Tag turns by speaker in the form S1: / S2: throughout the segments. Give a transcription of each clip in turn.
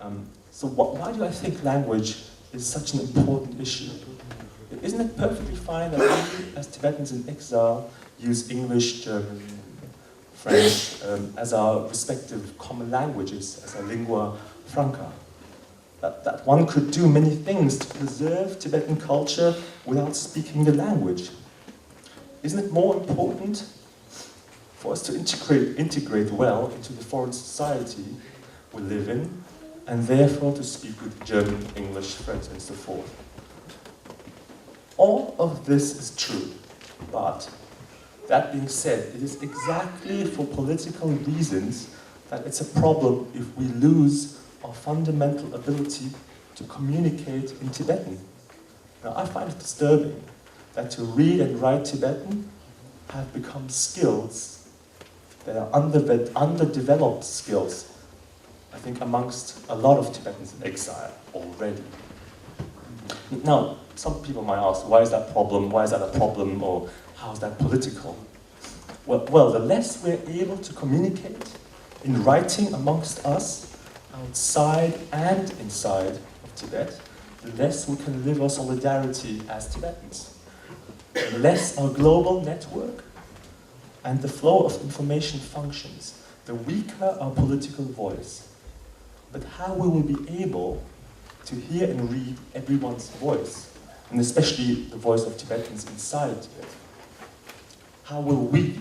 S1: Why do I think language is such an important issue? Isn't it perfectly fine that we, as Tibetans in exile, use English, German, French as our respective common languages, as our lingua franca? That one could do many things to preserve Tibetan culture without speaking the language. Isn't it more important for us to integrate well into the foreign society we live in, and therefore to speak with German, English, French, and so forth? All of this is true, but that being said, it is exactly for political reasons that it's a problem if we lose our fundamental ability to communicate in Tibetan. Now, I find it disturbing that to read and write Tibetan have become skills that are underdeveloped skills, I think, amongst a lot of Tibetans in exile already. Now, some people might ask, why is that problem? Why is that a problem? Or how is that political? Well, the less we're able to communicate in writing amongst us, outside and inside of Tibet, the less we can live our solidarity as Tibetans. The less our global network and the flow of information functions, the weaker our political voice. But how will we be able to hear and read everyone's voice, and especially the voice of Tibetans inside Tibet? How will we,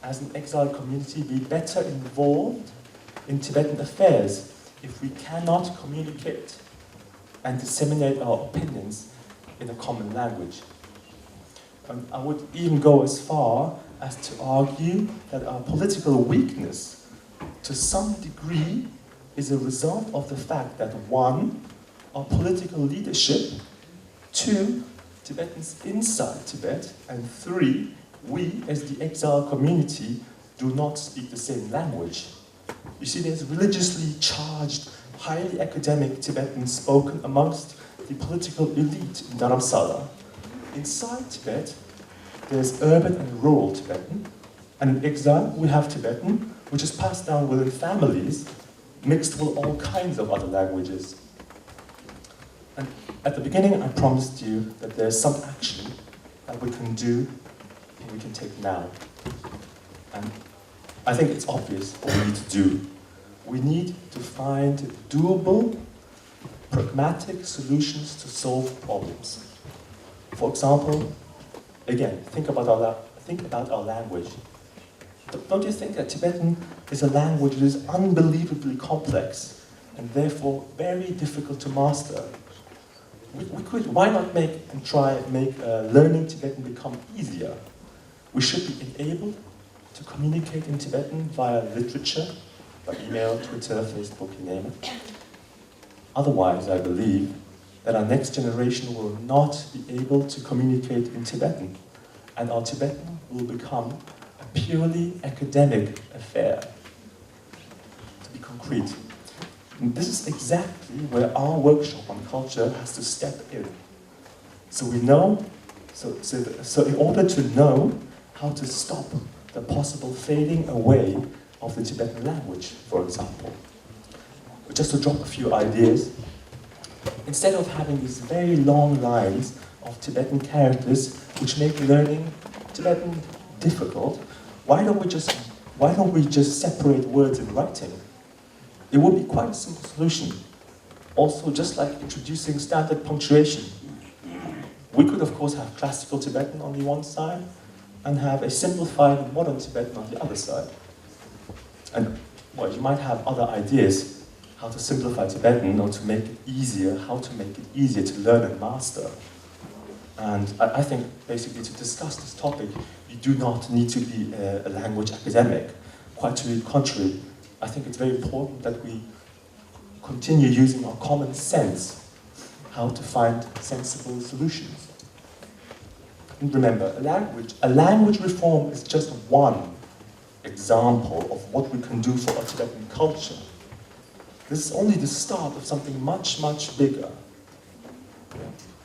S1: as an exiled community, be better involved in Tibetan affairs if we cannot communicate and disseminate our opinions in a common language? I would even go as far as to argue that our political weakness, to some degree, is a result of the fact that 1, our political leadership, 2, Tibetans inside Tibet, and 3, we as the exile community do not speak the same language. You see, there's religiously charged, highly academic Tibetan spoken amongst the political elite in Dharamsala. Inside Tibet, there's urban and rural Tibetan, and in exile we have Tibetan, which is passed down within families, mixed with all kinds of other languages. And at the beginning, I promised you that there's some action that we can do and we can take now. And I think it's obvious what we need to do. We need to find doable, pragmatic solutions to solve problems. For example, again, think about our language. Don't you think that Tibetan is a language that is unbelievably complex and therefore very difficult to master? Why not try learning Tibetan become easier? We should be enabled to communicate in Tibetan via literature, by email, Twitter, Facebook, you name it. Otherwise, I believe that our next generation will not be able to communicate in Tibetan, and our Tibetan will become a purely academic affair. To be concrete, and this is exactly where our workshop on culture has to step in. So in order to know how to stop the possible fading away of the Tibetan language, for example. Just to drop a few ideas, instead of having these very long lines of Tibetan characters which make learning Tibetan difficult, why don't we just separate words in writing? It would be quite a simple solution. Also, just like introducing standard punctuation. We could, of course, have classical Tibetan on the one side and have a simplified modern Tibetan on the other side. And, well, you might have other ideas how to simplify Tibetan or to make it easier, how to make it easier to learn and master. And I think, basically, to discuss this topic, you do not need to be a language academic. Quite to the contrary, I think it's very important that we continue using our common sense how to find sensible solutions. And remember, a language reform is just one example of what we can do for our Tibetan culture. This is only the start of something much, much bigger.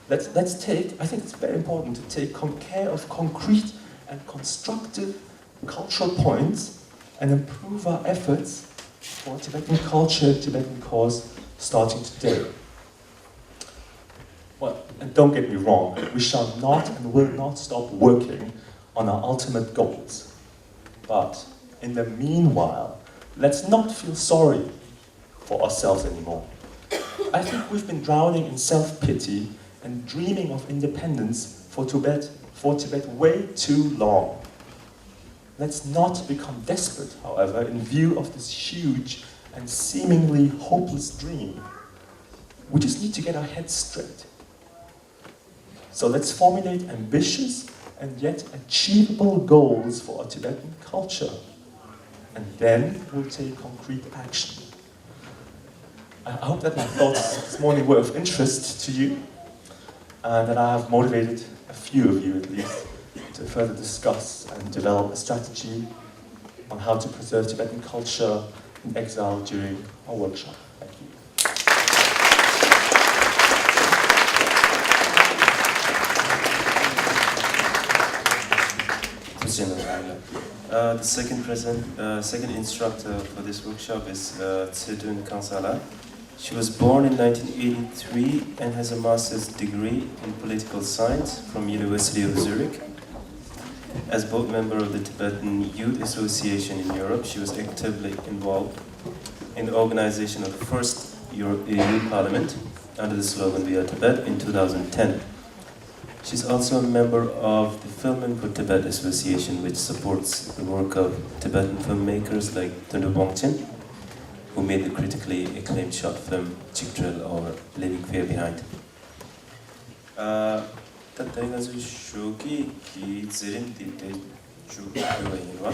S1: Let's take, I think it's very important to take care of concrete and constructive cultural points and improve our efforts for Tibetan culture, Tibetan cause starting today. Well, and don't get me wrong, we shall not and will not stop working on our ultimate goals. But in the meanwhile, let's not feel sorry for ourselves anymore. I think we've been drowning in self-pity and dreaming of independence for Tibet way too long. Let's not become desperate, however, in view of this huge and seemingly hopeless dream. We just need to get our heads straight. So let's formulate ambitious and yet achievable goals for our Tibetan culture. And then we'll take concrete action. I hope that my thoughts this morning were of interest to you, and that I have motivated a few of you at least to further discuss and develop a strategy on how to preserve Tibetan culture in exile during our workshop. Thank you.
S2: The second instructor for this workshop is Tsedun Kansala. She was born in 1983 and has a master's degree in political science from University of Zurich. As board member of the Tibetan Youth Association in Europe, she was actively involved in the organization of the first Youth Parliament under the slogan "We are Tibet" in 2010. She's also a member of the Film for Tibet Association, which supports the work of Tibetan filmmakers like Thundu Bongchen, who made the critically acclaimed short film Chikdril or Leaving Fear Behind. Tataygazu shoki ki zirin di shuki yinwa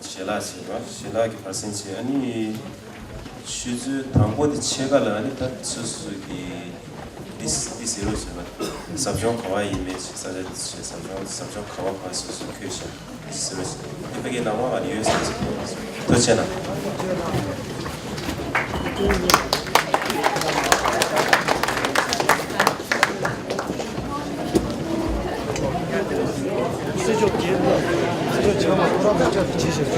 S2: shela siwa shela ki parsensi ani shuzu tambo di chegala ani tat susu ki this erosion sabjon kawaii image sada sabjon kawa pa susu kyesha service ipege nawa ali yus tochena
S3: 수족기 수족 지금 돌아가자 지시죠.